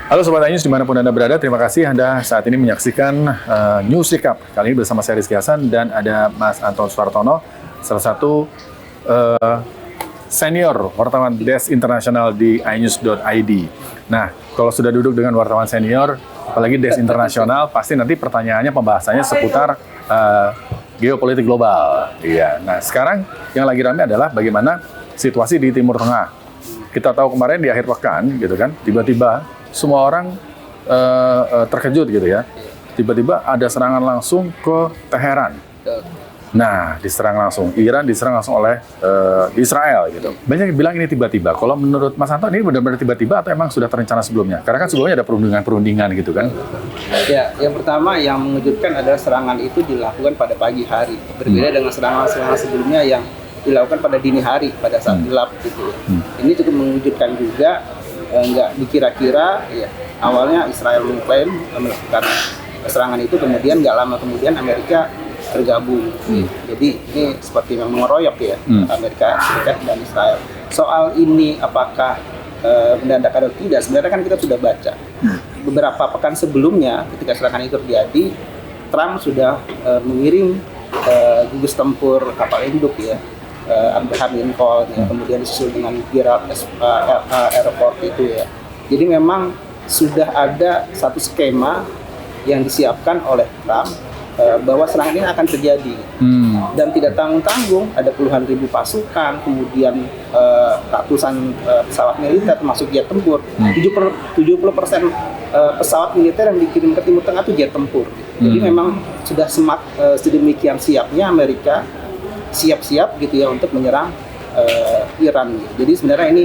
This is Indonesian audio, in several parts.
Halo Sobat iNews dimanapun Anda berada, terima kasih Anda saat ini menyaksikan News Recap. Kali ini bersama saya Rizky Hasan dan ada Mas Anton Suartono, salah satu senior wartawan Desk Internasional di iNews.id. Nah, kalau sudah duduk dengan wartawan senior, apalagi Desk Internasional, pasti nanti pertanyaannya pembahasannya seputar geopolitik global. Iya. Nah, sekarang yang lagi ramai adalah bagaimana situasi di Timur Tengah. Kita tahu kemarin di akhir pekan, gitu kan, tiba-tiba semua orang terkejut gitu ya. Tiba-tiba ada serangan langsung ke Teheran. Nah, diserang langsung. Iran diserang langsung oleh Israel gitu. Banyak yang bilang ini tiba-tiba. Kalau menurut Mas Anton ini benar-benar tiba-tiba atau emang sudah terencana sebelumnya? Karena kan sebelumnya ada perundingan-perundingan gitu kan. Ya, yang pertama yang mengejutkan adalah serangan itu dilakukan pada pagi hari. Berbeda dengan serangan-serangan sebelumnya yang dilakukan pada dini hari, pada saat gelap gitu. Ini cukup mengejutkan juga. Nggak dikira-kira, ya awalnya Israel mengklaim melakukan serangan itu, kemudian nggak lama kemudian Amerika tergabung. Jadi ini seperti memang mengeroyok ya, Amerika Serikat dan Israel. Soal ini apakah mendadak atau tidak, sebenarnya kan kita sudah baca. Beberapa pekan sebelumnya ketika serangan itu terjadi, Trump sudah mengirim gugus tempur kapal induk ya, Abraham Lincoln ya, kemudian disusul dengan Gerald Airport itu ya. Jadi memang sudah ada satu skema yang disiapkan oleh Trump bahwa serangan ini akan terjadi dan tidak tanggung-tanggung. Ada puluhan ribu pasukan, kemudian ratusan pesawat militer termasuk jet tempur. 70% pesawat militer yang dikirim ke Timur Tengah itu jet tempur. Jadi memang sudah sedemikian siapnya Amerika siap-siap gitu ya untuk menyerang Iran. Jadi sebenarnya ini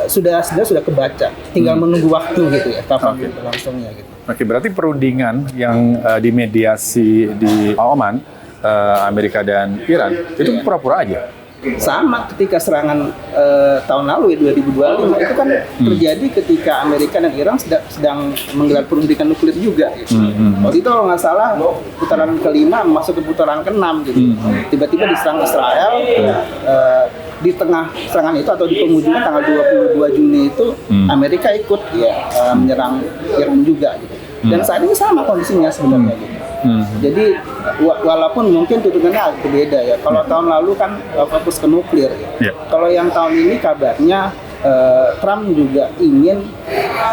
sudah kebaca, tinggal menunggu waktu gitu ya kapan langsungnya gitu. Oke, berarti perundingan yang dimediasi di Oman, Amerika dan Iran itu pura-pura aja. Sama ketika serangan tahun lalu ya 2025 itu kan terjadi ketika Amerika dan Iran sedang menggelar perundingan nuklir juga gitu. Waktu itu kalau nggak salah putaran kelima masuk ke putaran keenam gitu. Tiba-tiba diserang Israel di tengah serangan itu atau di penghujungnya tanggal 22 Juni itu Amerika ikut ya menyerang Iran juga gitu. Dan saat ini sama kondisinya sebenarnya gitu. Jadi walaupun mungkin tutupannya agak berbeda ya. Kalau tahun lalu kan fokus ke nuklir ya. Kalau yang tahun ini kabarnya Trump juga ingin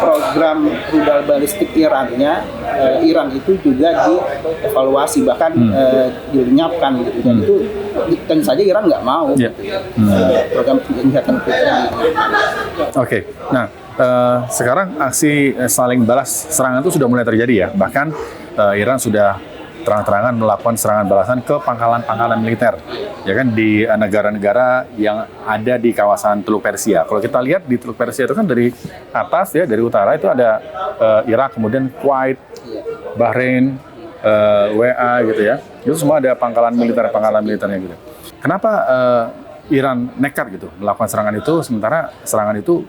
program rudal balistik Irannya, Iran itu juga dievaluasi bahkan dilenyapkan gitu. Dan itu tentu saja Iran nggak mau gitu ya. Program senjata nuklirnya. Oke. Nah, sekarang aksi saling balas serangan itu sudah mulai terjadi ya. Bahkan Iran sudah terang-terangan melakukan serangan balasan ke pangkalan-pangkalan militer, ya kan, di negara-negara yang ada di kawasan Teluk Persia. Kalau kita lihat di Teluk Persia itu kan dari atas ya, dari utara itu ada Irak, kemudian Kuwait, Bahrain, WA gitu ya. Itu semua ada pangkalan militernya gitu. Kenapa Iran nekat gitu melakukan serangan itu, sementara serangan itu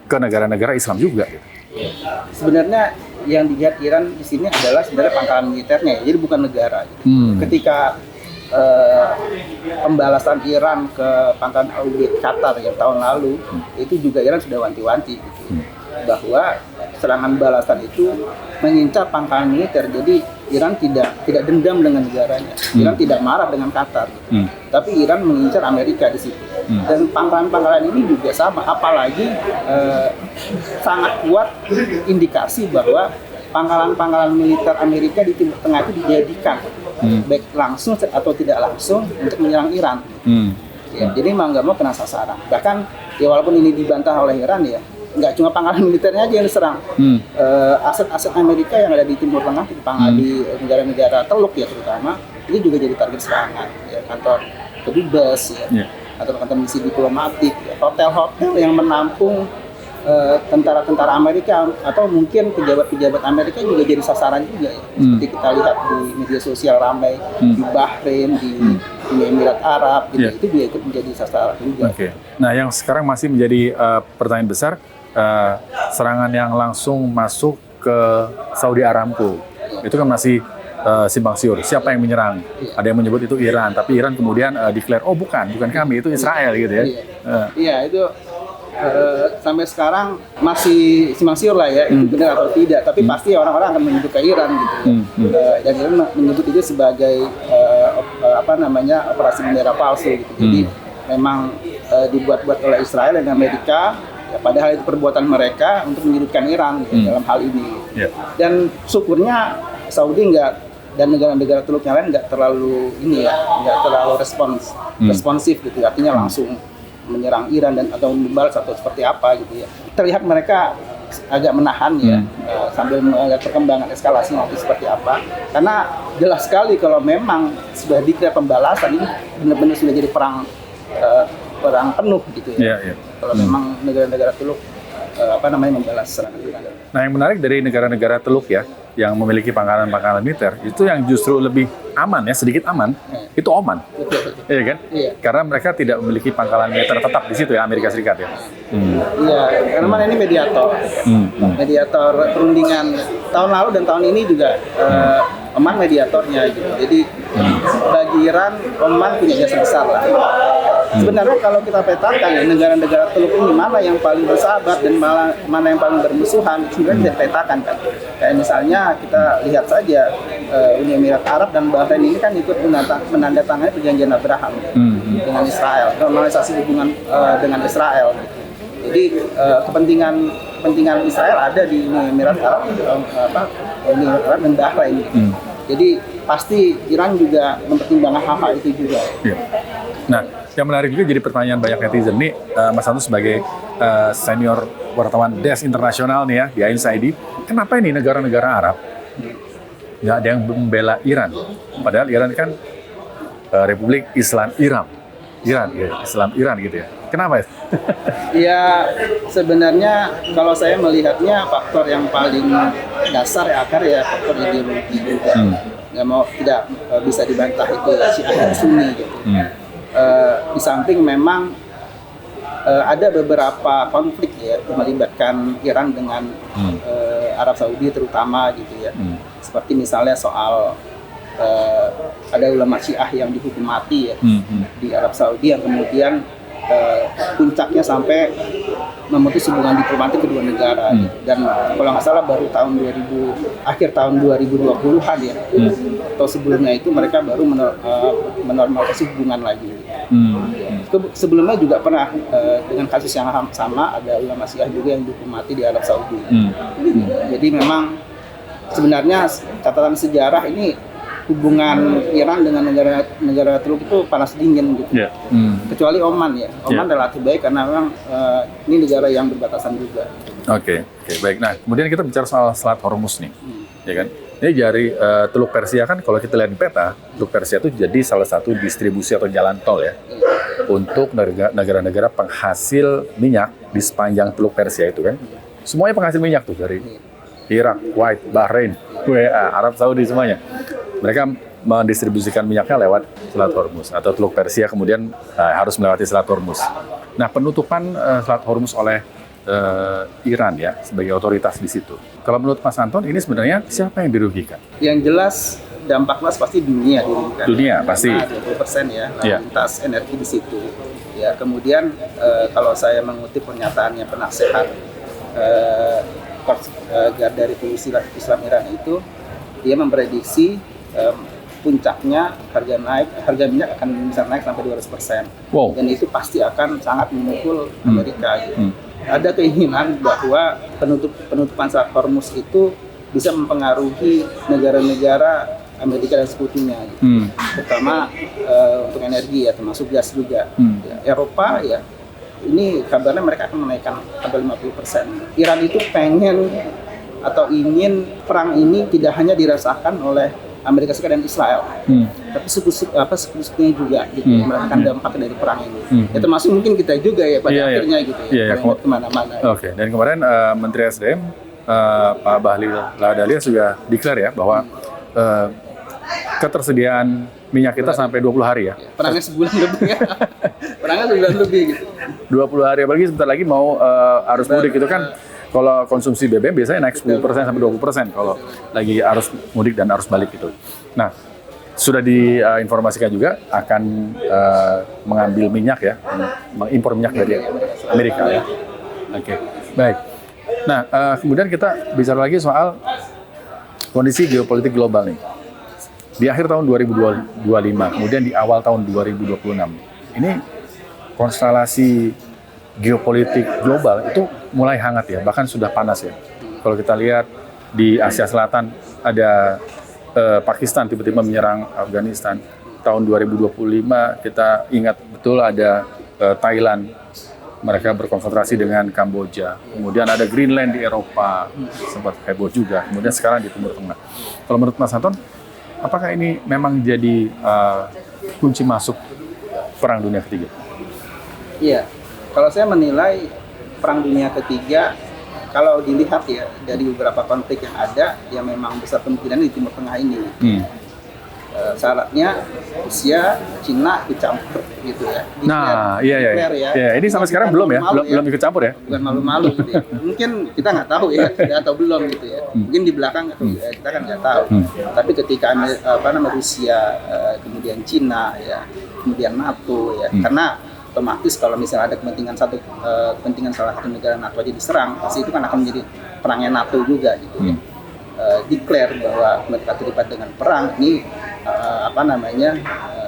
ke negara-negara Islam juga gitu? Sebenarnya yang dilihat Iran di sini adalah sebenarnya pangkalan militernya, jadi bukan negara. Gitu. Ketika pembalasan Iran ke pangkalan Al-Ubaid Qatar yang tahun lalu, itu juga Iran sudah wanti-wanti gitu, bahwa serangan balasan itu mengincar pangkalan militer. Jadi Iran tidak dendam dengan negaranya, Iran tidak marah dengan Qatar, gitu. Tapi Iran mengincar Amerika di situ. Dan pangkalan-pangkalan ini juga sama, apalagi sangat kuat indikasi bahwa pangkalan-pangkalan militer Amerika di Timur Tengah itu dijadikan baik langsung atau tidak langsung untuk menyerang Iran. Ya, jadi mau nggak mau kena sasaran. Bahkan ya walaupun ini dibantah oleh Iran ya, nggak cuma pangkalan militernya aja yang diserang. Aset-aset Amerika yang ada di Timur Tengah, di negara-negara Teluk ya terutama, itu juga jadi target serangan. Ya, kantor kedubes ya. Atau kantor misi diplomatik, ya, hotel-hotel yang menampung tentara-tentara Amerika atau mungkin pejabat-pejabat Amerika juga jadi sasaran juga ya. Seperti kita lihat di media sosial ramai di Bahrain, di Emirat Arab, gitu. Itu juga ikut menjadi sasaran juga. Nah, yang sekarang masih menjadi pertanyaan besar, serangan yang langsung masuk ke Saudi Aramco itu kan masih simpang siur. Siapa yang menyerang? Ada yang menyebut itu Iran, tapi Iran kemudian declare, oh bukan kami, itu Israel gitu ya. Iya, itu sampai sekarang masih simpang siur lah ya, itu benar atau tidak. Tapi pasti orang-orang akan menyebut ke Iran gitu. Dan Iran menyebut itu sebagai operasi bendera palsu gitu. Jadi memang dibuat-buat oleh Israel dan Amerika. Ya, padahal itu perbuatan mereka untuk menyudutkan Iran dalam hal ini. Dan syukurnya Saudi dan negara-negara Teluk yang lain nggak terlalu responsif gitu. Artinya langsung menyerang Iran atau membalas atau seperti apa gitu ya. Terlihat mereka agak menahan ya, sambil melihat perkembangan eskalasi nanti seperti apa. Karena jelas sekali kalau memang sudah dikira pembalasan, ini benar-benar sudah jadi perang penuh gitu ya. Kalau memang negara-negara Teluk membalas serangan Iran. Nah, yang menarik dari negara-negara Teluk ya, yang memiliki pangkalan-pangkalan militer, itu yang justru lebih aman ya, sedikit aman, itu Oman. Iya kan? Iya. Karena mereka tidak memiliki pangkalan militer tetap di situ ya, Amerika Serikat ya. Iya, karena Oman ini mediator. Mediator perundingan tahun lalu dan tahun ini juga Oman mediatornya gitu. Jadi bagi Iran, Oman punya jasa besar lah. Sebenarnya kalau kita petakan ya, negara-negara Teluk ini mana yang paling bersahabat dan mana yang paling bermusuhan, sebenarnya bisa dipetakan kan. Kayak misalnya kita lihat saja Uni Emirat Arab dan Bahrain ini kan ikut menandatangani perjanjian Abraham dengan Israel, normalisasi hubungan dengan Israel. Jadi kepentingan Israel ada di Uni Emirat Arab, Uni Emirat Arab dan Bahrain. Jadi pasti Iran juga mempertimbangkan hal-hal itu juga. Nah, yang menarik juga jadi pertanyaan banyak netizen nih, Mas Anto sebagai senior wartawan Desk Internasional nih ya di Ainus ID, kenapa ini negara-negara Arab nggak ada yang membela Iran? Padahal Iran kan Republik Islam Iran, Islam Iran gitu ya. Kenapa ya? Ya sebenarnya kalau saya melihatnya faktor yang paling dasar ya akar ya faktor ideologi juga. Tidak bisa dibantah itu Syiah dan Sunni gitu. Di samping memang ada beberapa konflik ya melibatkan Iran dengan Arab Saudi terutama gitu ya. Seperti misalnya soal ada ulama Syiah yang dihukum mati ya di Arab Saudi yang kemudian puncaknya sampai memutus hubungan diplomatik kedua negara dan kalau nggak salah baru akhir tahun 2020-an ya atau sebelumnya itu mereka baru menormalkan hubungan lagi. Sebelumnya juga pernah dengan kasus yang sama ada ulama Syiah juga yang dihukum mati di Arab Saudi. Jadi memang sebenarnya catatan sejarah ini hubungan Iran dengan negara Teluk itu panas dingin gitu. Kecuali Oman ya. Oman relatif baik karena memang ini negara yang berbatasan juga. Oke, baik. Nah, kemudian kita bicara soal Selat Hormuz nih. Ya kan? Ini dari Teluk Persia kan kalau kita lihat di peta, Teluk Persia itu jadi salah satu distribusi atau jalan tol ya. Untuk negara-negara penghasil minyak di sepanjang Teluk Persia itu kan. Semuanya penghasil minyak tuh dari Irak, Kuwait, Bahrain, Arab Saudi semuanya. Mereka mendistribusikan minyaknya lewat Selat Hormuz atau Teluk Persia kemudian harus melewati Selat Hormuz. Nah, penutupan Selat Hormuz oleh Iran ya sebagai otoritas di situ. Kalau menurut Mas Anton ini sebenarnya siapa yang dirugikan? Yang jelas dampaknya pasti dunia dirugikan. Dunia pasti. 20% ya lintas energi di situ. Ya kemudian kalau saya mengutip pernyataannya penasehat Garda Revolusi Islam Iran itu, dia memprediksi puncaknya harga minyak akan bisa naik sampai 200%. Wow. Dan itu pasti akan sangat memukul Amerika. Gitu. Ada keinginan bahwa penutupan Selat Hormuz itu bisa mempengaruhi negara-negara Amerika dan sekutunya, gitu. Terutama untuk energi ya, termasuk gas juga. Ya, Eropa ya, ini kabarnya mereka akan menaikkan sampai 50%. Iran itu pengen atau ingin perang ini tidak hanya dirasakan oleh Amerika Serikat dan Israel, tapi sekutu-sekutunya juga gitu, merasakan dampak dari perang ini. Ya termasuk mungkin kita juga ya pada akhirnya gitu ya, kemana-mana. Oke, dan kemarin Menteri SDM Pak Bahlil Lahadalia sudah declare ya bahwa ketersediaan minyak kita sampai 20 hari ya. Perangnya sebulan lebih ya. Perangnya sebulan lebih gitu. 20 hari, apalagi sebentar lagi mau arus mudik itu kan. Kalau konsumsi BBM biasanya naik 10% sampai 20% kalau lagi arus mudik dan arus balik itu. Nah, sudah diinformasikan juga akan mengambil minyak ya, mengimpor minyak dari Amerika ya. Oke, baik. Nah, kemudian kita bicara lagi soal kondisi geopolitik global nih. Di akhir tahun 2025, kemudian di awal tahun 2026, ini konstelasi geopolitik global itu mulai hangat ya, bahkan sudah panas ya. Kalau kita lihat di Asia Selatan ada Pakistan tiba-tiba menyerang Afghanistan. Tahun 2025 kita ingat betul ada Thailand, mereka berkonfrontasi dengan Kamboja. Kemudian ada Greenland di Eropa, sempat heboh juga. Kemudian sekarang di Timur Tengah. Kalau menurut Mas Anton, apakah ini memang jadi kunci masuk Perang Dunia Ketiga? Iya, kalau saya menilai Perang Dunia Ketiga, kalau dilihat ya dari beberapa konflik yang ada, ya memang besar kemungkinan di Timur Tengah ini. Syaratnya Rusia, Cina ikut campur gitu ya. Nah, iya. Ini sampai sekarang belum ikut campur ya? Bukan malu-malu gitu ya. Mungkin kita nggak tahu ya, atau belum gitu ya. Mungkin di belakang kita kan nggak tahu. Tapi ketika Rusia, kemudian Cina ya, kemudian NATO ya, karena otomatis kalau misalnya ada kepentingan salah satu negara NATO aja diserang, pasti itu kan akan menjadi perangnya NATO juga gitu ya. Declare bahwa mereka terlibat dengan perang ini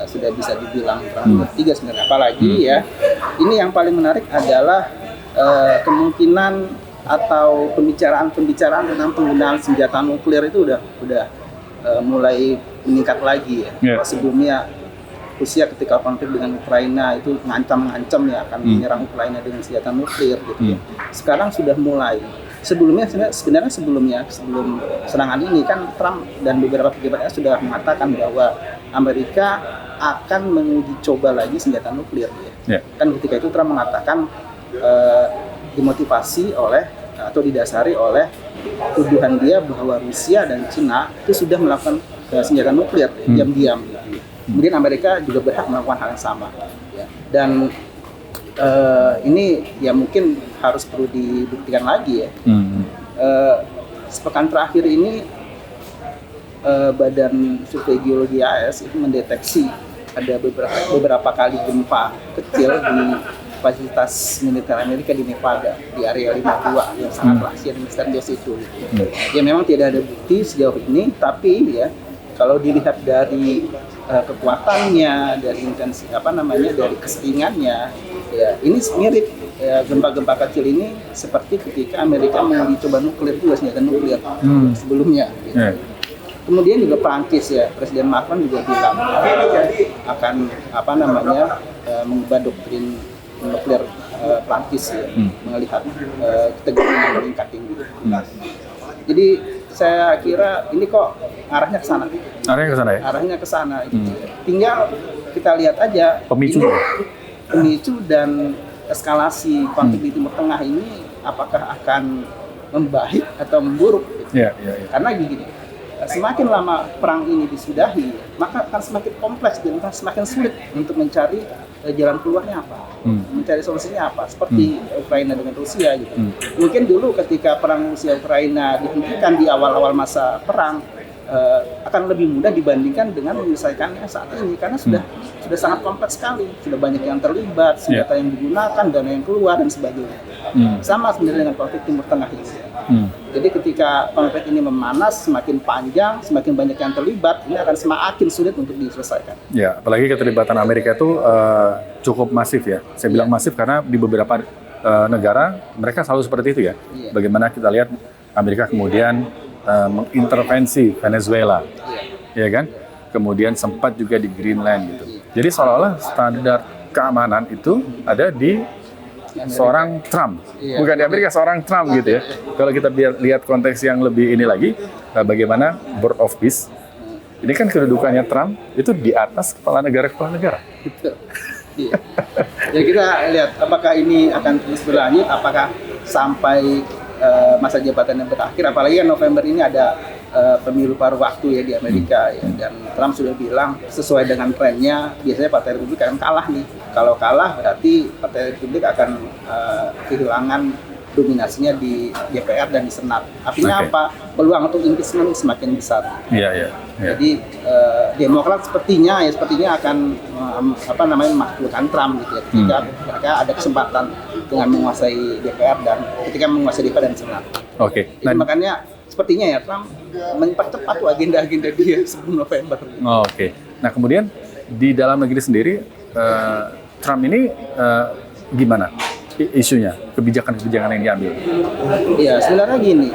sudah bisa dibilang perang dunia ketiga sebenarnya. Apalagi ya ini yang paling menarik adalah kemungkinan atau pembicaraan tentang penggunaan senjata nuklir itu udah mulai meningkat lagi ya. Sebelumnya Rusia ketika konflik dengan Ukraina itu ngancam ya akan menyerang Ukraina dengan senjata nuklir gitu ya. Sekarang sudah mulai. Sebelum serangan ini kan Trump dan beberapa pejabatnya sudah mengatakan bahwa Amerika akan menguji coba lagi senjata nuklir ya. Kan ketika itu Trump mengatakan dimotivasi oleh atau didasari oleh tuduhan dia bahwa Rusia dan Cina itu sudah melakukan senjata nuklir diam-diam gitu. Kemudian Amerika juga berhak melakukan hal yang sama ya. Dan ini ya mungkin harus perlu dibuktikan lagi ya. Sepekan terakhir ini Badan Survei Geologi AS itu mendeteksi ada beberapa kali gempa kecil di fasilitas militer Amerika di Nevada di area 52 yang sangat rahasia dan misterius itu. Ya memang tidak ada bukti sejauh ini, tapi ya kalau dilihat dari kekuatannya, dari intensi dari keseringannya, ya ini mirip gempa-gempa kecil ini seperti ketika Amerika menguji coba nuklir juga, senjata nuklir sebelumnya. Gitu. Kemudian juga Prancis ya, Presiden Macron juga bilang akan mengubah doktrin nuklir Prancis ya, melihat ketegangan yang meningkat tinggi. Jadi saya kira ini kok arahnya ke sana. Arahnya ke sana ya? Arahnya ke sana. Tinggal kita lihat aja pemicu dan eskalasi konflik di Timur Tengah ini apakah akan membaik atau memburuk gitu. Karena gini, semakin lama perang ini disudahi, maka akan semakin kompleks dan akan semakin sulit untuk mencari jalan keluarnya apa, mencari solusinya apa, seperti Ukraina dengan Rusia gitu. Mungkin dulu ketika perang Rusia-Ukraina dihentikan di awal-awal masa perang, akan lebih mudah dibandingkan dengan menyelesaikannya saat ini, karena sudah sangat kompleks sekali, sudah banyak yang terlibat, senjata yang digunakan, dana yang keluar dan sebagainya. Sama sebenarnya dengan konflik Timur Tengah ini. Jadi ketika konflik ini memanas, semakin panjang, semakin banyak yang terlibat, ini akan semakin sulit untuk diselesaikan. Ya, apalagi keterlibatan Amerika itu cukup masif ya. Saya bilang masif karena di beberapa negara mereka selalu seperti itu ya. Bagaimana kita lihat Amerika kemudian mengintervensi Venezuela, ya kan? Kemudian sempat juga di Greenland gitu. Jadi seolah-olah standar keamanan itu ada di seorang Trump, bukan di Amerika, seorang Trump gitu ya. Kalau kita lihat konteks yang lebih ini lagi, bagaimana Board of Peace, ini kan kedudukannya Trump itu di atas kepala negara. Betul. Ya kita lihat apakah ini akan terus berlanjut, apakah sampai masa jabatannya berakhir, apalagi kan November ini ada pemilu paruh waktu ya di Amerika ya, dan Trump sudah bilang sesuai dengan trennya biasanya Partai Republik akan kalah nih. Kalau kalah berarti Partai Republik akan kehilangan dominasinya di DPR dan di Senat. Artinya Oke. apa? Peluang untuk impeachment semakin besar. Iya, iya. Iya. Jadi Demokrat sepertinya akan memakzulkan Trump gitu ya, ketika mereka ada kesempatan dengan menguasai DPR dan ketika menguasai DPR dan Senat. Oke. Jadi makanya sepertinya ya Trump mempercepat tuh agenda-agenda dia sebelum November. Oke. Nah, kemudian di dalam negeri sendiri, Trump ini gimana isunya, kebijakan-kebijakan yang diambil? Ya sebenarnya gini,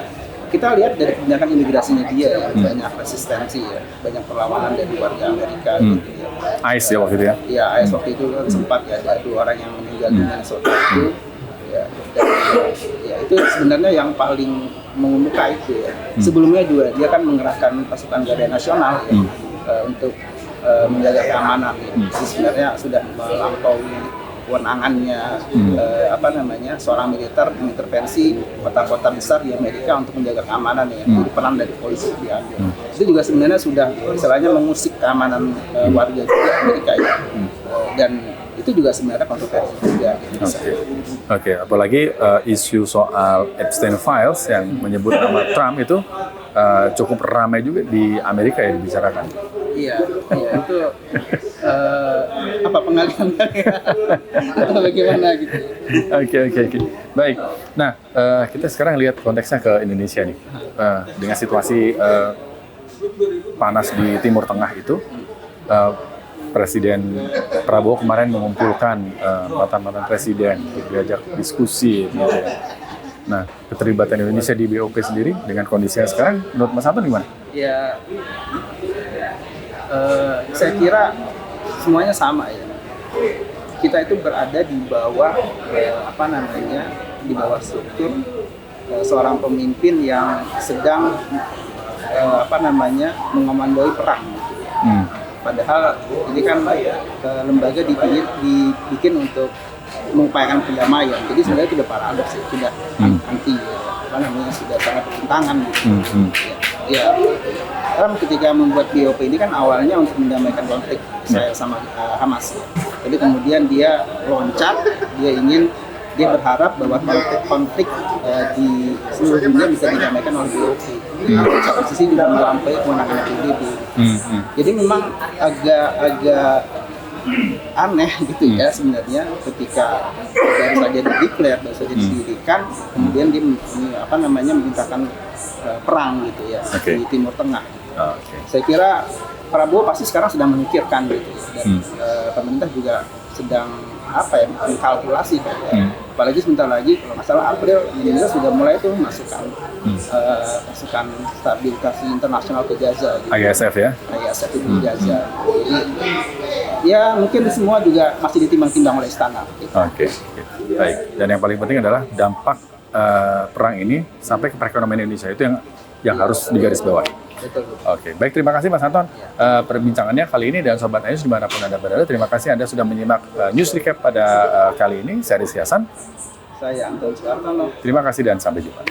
kita lihat dari kebijakan imigrasinya dia ya, banyak resistensi ya, banyak perlawanan dari warga Amerika gitu ya. ICE ya waktu itu ya? Ya, AS waktu itu kan sempat ya ada 2 orang yang meninggal di Minnesota itu. Ya, dan, ya itu sebenarnya yang paling mengemuka itu ya. Sebelumnya juga dia kan mengerahkan pasukan Garda Nasional ya, untuk menjaga keamanan ya. Jadi sebenarnya sudah melampaui kewenangannya seorang militer mengintervensi kota-kota besar di Amerika untuk menjaga keamanan ya. Jadi peran dari polisi diambil. Itu juga sebenarnya sudah istilahnya mengusik keamanan warga juga Amerika ya. Dan itu juga sebenarnya kontroversi juga. Oke, apalagi isu soal Epstein Files yang menyebut nama Trump itu cukup ramai juga di Amerika ya dibicarakan. Iya, itu pengalihan atau bagaimana gitu. Oke. Baik. Nah, kita sekarang lihat konteksnya ke Indonesia nih. Dengan situasi panas di Timur Tengah itu, Presiden Prabowo kemarin mengumpulkan mantan-mantan presiden untuk diajak diskusi. Gitu. Nah, keterlibatan Indonesia di BOP sendiri dengan kondisinya sekarang, menurut Mas Anton gimana? Ya, saya kira semuanya sama ya. Kita itu berada di bawah di bawah struktur seorang pemimpin yang sedang mengomandoi perang. Padahal ini kan lembaga dibikin untuk mengupayakan perdamaian. Jadi sebenarnya sudah paradoks ya, sudah anti sudah sangat bertentangan gitu. Ya, Trump ketika membuat BOP ini kan awalnya untuk mendamaikan konflik Israel sama Hamas. Jadi kemudian dia loncat, dia berharap bahwa konflik di seluruh dunia bisa didamaikan oleh BOP. Satu sisi juga melampaui kewenangan PBB. Jadi memang agak aneh gitu ya sebenarnya ketika baru saja didirikan, kemudian dia memintakan perang gitu ya di Timur Tengah. Saya kira Prabowo pasti sekarang sedang memikirkan gitu ya, dan pemerintah juga sedang mengkalkulasi kan ya. Apalagi sebentar lagi kalau nggak salah April Indonesia sudah mulai tuh masukkan stabilitas internasional ke Gaza gitu. ISF ya? ISF itu di Gaza. Jadi ya mungkin semua juga masih ditimbang-timbang oleh istana gitu. Oke. Baik. Dan yang paling penting adalah dampak perang ini sampai ke perekonomian Indonesia itu yang harus digarisbawahi. Betul. Oke, baik, terima kasih Mas Anton perbincangannya kali ini, dan Sobat News dimanapun Anda berada. Terima kasih Anda sudah menyimak News Recap pada kali ini. Saya Rizky Hasan. Saya Anton Soehartono. Terima kasih dan sampai jumpa.